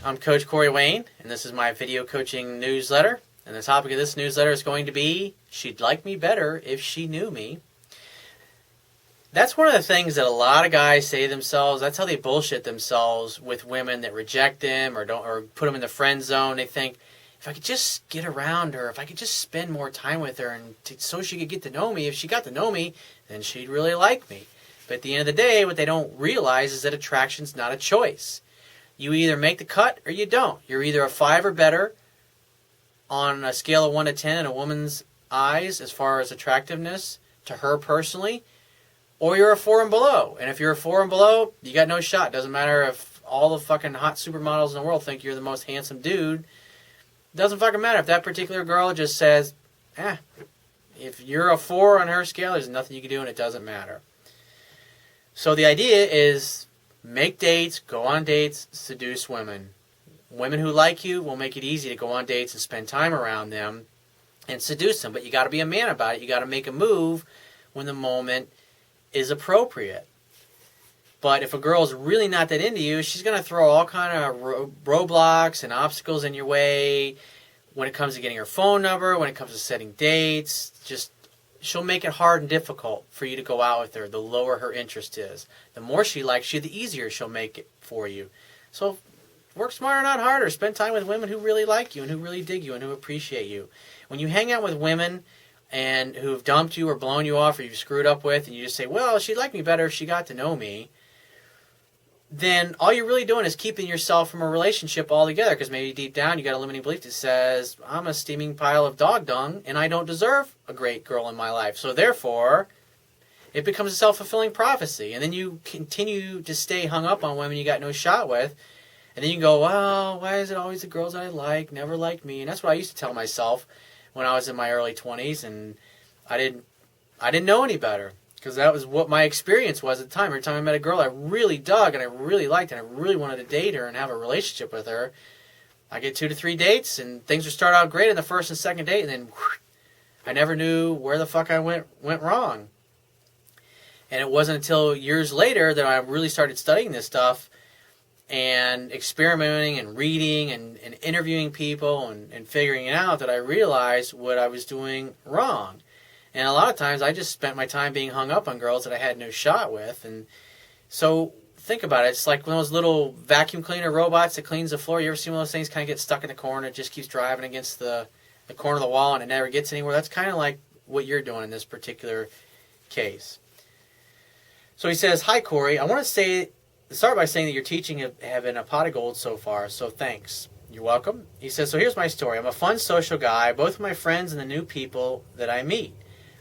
I'm Coach Corey Wayne, and this is my video coaching newsletter. And the topic of this newsletter is going to be, she'd like me better if she knew me. That's one of the things that a lot of guys say to themselves. That's how they bullshit themselves with women that reject them or put them in the friend zone. They think, if I could just get around her, if I could just spend more time with her so she could get to know me, if she got to know me, then she'd really like me. But at the end of the day, what they don't realize is that attraction's not a choice. You either make the cut or you don't. You're either a 5 or better on a scale of 1 to 10 in a woman's eyes as far as attractiveness to her personally, or you're a 4 and below. And if you're a 4 and below, you got no shot. Doesn't matter if all the fucking hot supermodels in the world think you're the most handsome dude. Doesn't fucking matter. If that particular girl just says, if you're a 4 on her scale, there's nothing you can do and it doesn't matter. So the idea is make dates, go on dates, seduce women. Women who like you will make it easy to go on dates and spend time around them and seduce them. But you got to be a man about it. You got to make a move when the moment is appropriate. But if a girl's really not that into you, she's going to throw all kind of roadblocks and obstacles in your way when it comes to getting her phone number, when it comes to setting dates. She'll make it hard and difficult for you to go out with her, the lower her interest is. The more she likes you, the easier she'll make it for you. So work smarter, not harder. Spend time with women who really like you and who really dig you and who appreciate you. When you hang out with women and who've dumped you or blown you off or you've screwed up with, and you just say, well, she'd like me better if she got to know me, then all you're really doing is keeping yourself from a relationship altogether, because maybe deep down you got a limiting belief that says, I'm a steaming pile of dog dung and I don't deserve a great girl in my life. So therefore, it becomes a self-fulfilling prophecy. And then you continue to stay hung up on women you got no shot with. And then you go, well, why is it always the girls I like never like me? And that's what I used to tell myself when I was in my early 20s, and I didn't know any better, because that was what my experience was at the time. Every time I met a girl I really dug and I really liked and I really wanted to date her and have a relationship with her, I get 2 to 3 dates and things would start out great in the first and second date, and then I never knew where the fuck I went wrong. And it wasn't until years later that I really started studying this stuff and experimenting and reading and interviewing people and figuring it out that I realized what I was doing wrong. And a lot of times I just spent my time being hung up on girls that I had no shot with. And so think about it. It's like one of those little vacuum cleaner robots that cleans the floor. You ever seen one of those things kind of get stuck in the corner? It just keeps driving against the corner of the wall and it never gets anywhere. That's kind of like what you're doing in this particular case. So he says, hi, Corey. I want to start by saying that your teaching have been a pot of gold so far, so thanks. You're welcome. He says, so here's my story. I'm a fun social guy, both with my friends and the new people that I meet.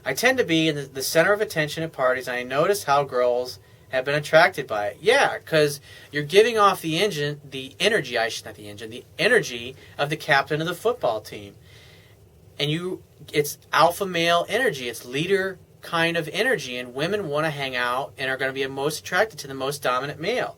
I tend to be in the center of attention at parties, and I notice how girls have been attracted by it. Yeah, because you're giving off the energy of the captain of the football team. And it's alpha male energy. It's leader kind of energy, and women want to hang out and are going to be most attracted to the most dominant male.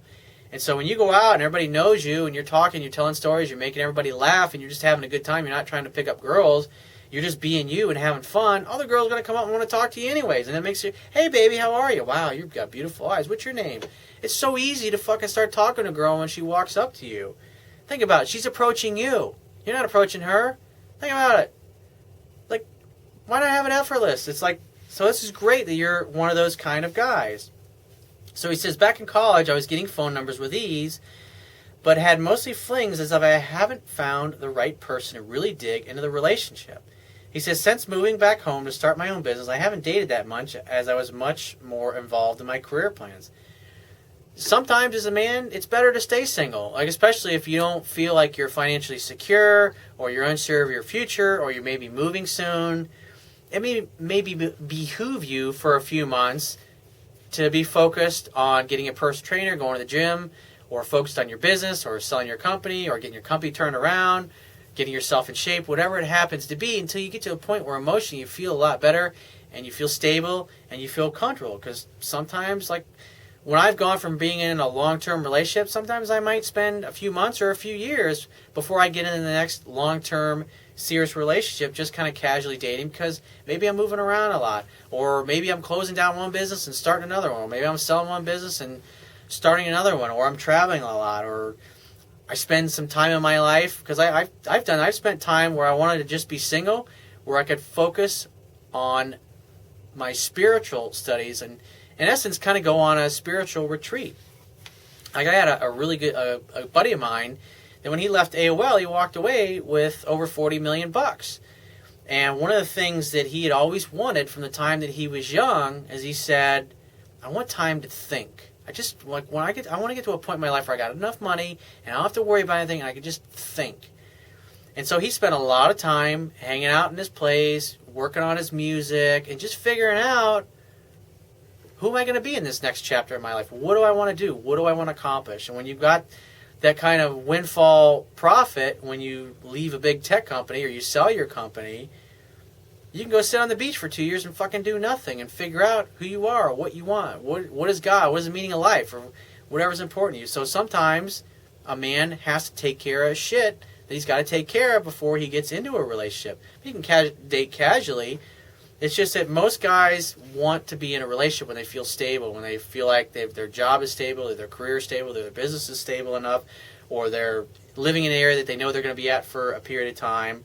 And so when you go out and everybody knows you and you're talking, you're telling stories, you're making everybody laugh, and you're just having a good time, you're not trying to pick up girls, you're just being you and having fun, other girls are going to come up and want to talk to you anyways. And it makes you, hey baby, how are you? Wow, you've got beautiful eyes. What's your name? It's so easy to fucking start talking to a girl when she walks up to you. Think about it. She's approaching you. You're not approaching her. Think about it. Like, why not have it effortless? It's like, so this is great that you're one of those kind of guys. So he says, back in college, I was getting phone numbers with ease, but had mostly flings as if I haven't found the right person to really dig into the relationship. He says, since moving back home to start my own business, I haven't dated that much as I was much more involved in my career plans. Sometimes as a man, it's better to stay single, like especially if you don't feel like you're financially secure or you're unsure of your future or you may be moving soon. It may maybe behoove you for a few months to be focused on getting a personal trainer, going to the gym, or focused on your business or selling your company or getting your company turned around, getting yourself in shape, whatever it happens to be, until you get to a point where emotionally you feel a lot better and you feel stable and you feel comfortable. Because sometimes, like when I've gone from being in a long-term relationship, sometimes I might spend a few months or a few years before I get into the next long-term serious relationship, just kind of casually dating, because maybe I'm moving around a lot, or maybe I'm closing down one business and starting another one, or maybe I'm selling one business and starting another one, or I'm traveling a lot, or I spend some time in my life, because I've spent time where I wanted to just be single, where I could focus on my spiritual studies and, in essence, kind of go on a spiritual retreat. Like, I had a really good a buddy of mine that when he left AOL, he walked away with over $40 million. And one of the things that he had always wanted from the time that he was young is he said, I want time to think. I just, like, I want to get to a point in my life where I got enough money and I don't have to worry about anything and I can just think. And so he spent a lot of time hanging out in his place, working on his music, and just figuring out, who am I going to be in this next chapter of my life? What do I want to do? What do I want to accomplish? And when you've got that kind of windfall profit, when you leave a big tech company or you sell your company, you can go sit on the beach for 2 years and fucking do nothing and figure out who you are, what you want, what is God, what is the meaning of life, or whatever's important to you. So sometimes a man has to take care of shit that he's got to take care of before he gets into a relationship. He can date casually. It's just that most guys want to be in a relationship when they feel stable, when they feel like their job is stable, their career is stable, their business is stable enough, or they're living in an area that they know they're going to be at for a period of time.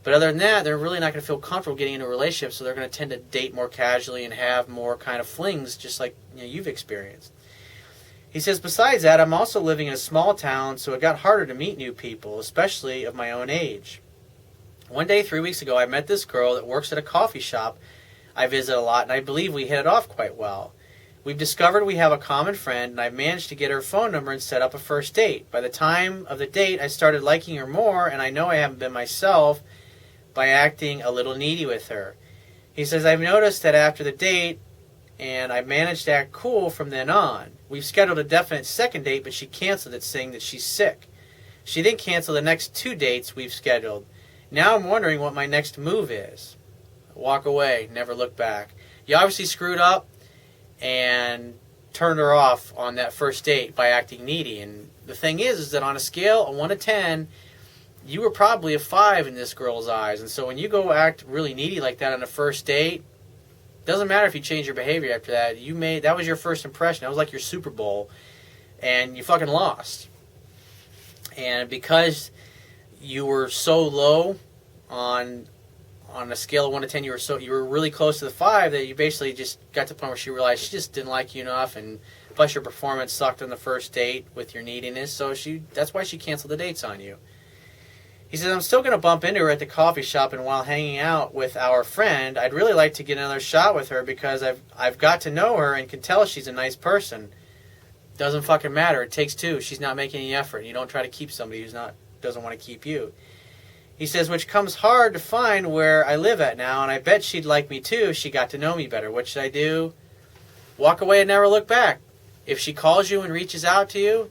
But other than that, they're really not going to feel comfortable getting into a relationship, so they're going to tend to date more casually and have more kind of flings, just like you've experienced. He says, besides that, I'm also living in a small town, so it got harder to meet new people, especially of my own age. One day, 3 weeks ago, I met this girl that works at a coffee shop I visit a lot, and I believe we hit it off quite well. We've discovered we have a common friend, and I've managed to get her phone number and set up a first date. By the time of the date, I started liking her more, and I know I haven't been myself by acting a little needy with her. He says, I've noticed that after the date, and I managed to act cool from then on. We've scheduled a definite second date, but she canceled it, saying that she's sick. She didn't cancel the next 2 dates we've scheduled. Now I'm wondering what my next move is. Walk away, never look back. You obviously screwed up and turned her off on that first date by acting needy. And the thing is that on a scale of 1 to 10, you were probably a 5 in this girl's eyes. And so when you go act really needy like that on a first date, doesn't matter if you change your behavior after that. That was your first impression. That was like your Super Bowl, and you fucking lost. And because you were so low on a scale of 1 to 10, you were really close to the 5 that you basically just got to the point where she realized she just didn't like you enough, and plus your performance sucked on the first date with your neediness. So that's why she canceled the dates on you. He says, I'm still going to bump into her at the coffee shop, and while hanging out with our friend, I'd really like to get another shot with her because I've got to know her and can tell she's a nice person. Doesn't fucking matter. It takes 2. She's not making any effort. You don't try to keep somebody who's doesn't want to keep you. He says, which comes hard to find where I live at now, and I bet she'd like me too if she got to know me better. What should I do? Walk away and never look back. If she calls you and reaches out to you,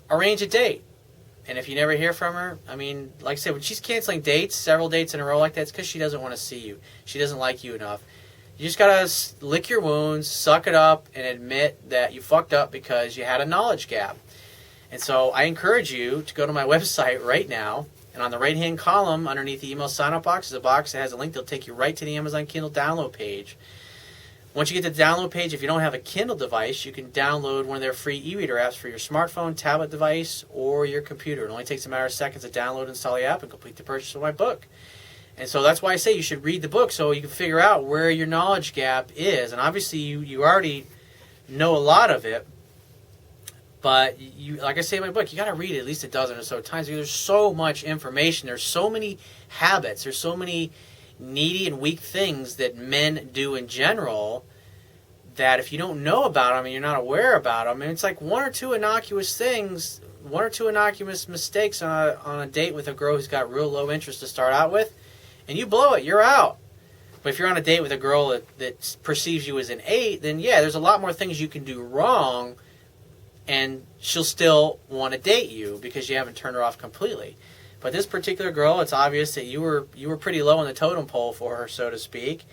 arrange a date. And if you never hear from her, I mean, like I said, when she's canceling dates, several dates in a row like that, it's because she doesn't want to see you. She doesn't like you enough. You just got to lick your wounds, suck it up, and admit that you fucked up because you had a knowledge gap. And so I encourage you to go to my website right now, and on the right-hand column underneath the email sign-up box is a box that has a link that'll take you right to the Amazon Kindle download page. Once you get to the download page, if you don't have a Kindle device, you can download one of their free e-reader apps for your smartphone, tablet device, or your computer. It only takes a matter of seconds to download and install the app and complete the purchase of my book. And so that's why I say you should read the book so you can figure out where your knowledge gap is. And obviously you already know a lot of it, but you, like I say in my book, you got to read it at least a dozen or so times. There's so much information. There's so many habits. There's so many needy and weak things that men do in general that if you don't know about them and you're not aware about them, and it's like 1 or 2 innocuous things, 1 or 2 innocuous mistakes on a date with a girl who's got real low interest to start out with, and you blow it, you're out. But if you're on a date with a girl that perceives you as an 8, then yeah, there's a lot more things you can do wrong, and she'll still want to date you because you haven't turned her off completely. But this particular girl, it's obvious that you were pretty low on the totem pole for her, so to speak.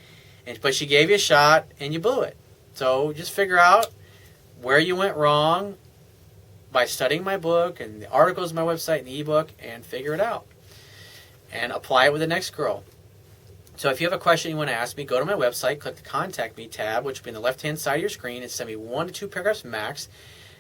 But she gave you a shot, and you blew it. So just figure out where you went wrong by studying my book and the articles on my website and the ebook, and figure it out. And apply it with the next girl. So if you have a question you want to ask me, go to my website, click the Contact Me tab, which will be on the left-hand side of your screen, and send me 1 to 2 paragraphs max.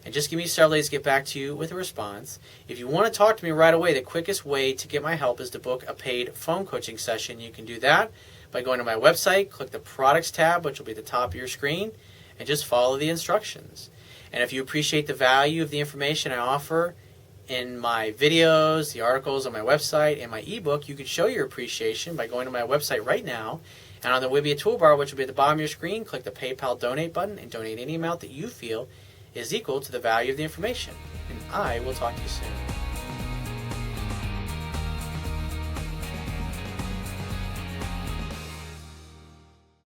and just give me several days to get back to you with a response. If you want to talk to me right away, the quickest way to get my help is to book a paid phone coaching session. You can do that by going to my website, click the products tab, which will be at the top of your screen, and just follow the instructions. And if you appreciate the value of the information I offer in my videos, the articles on my website, and my ebook, you can show your appreciation by going to my website right now, and on the Wibiya toolbar, which will be at the bottom of your screen, click the PayPal donate button and donate any amount that you feel is equal to the value of the information. And I will talk to you soon.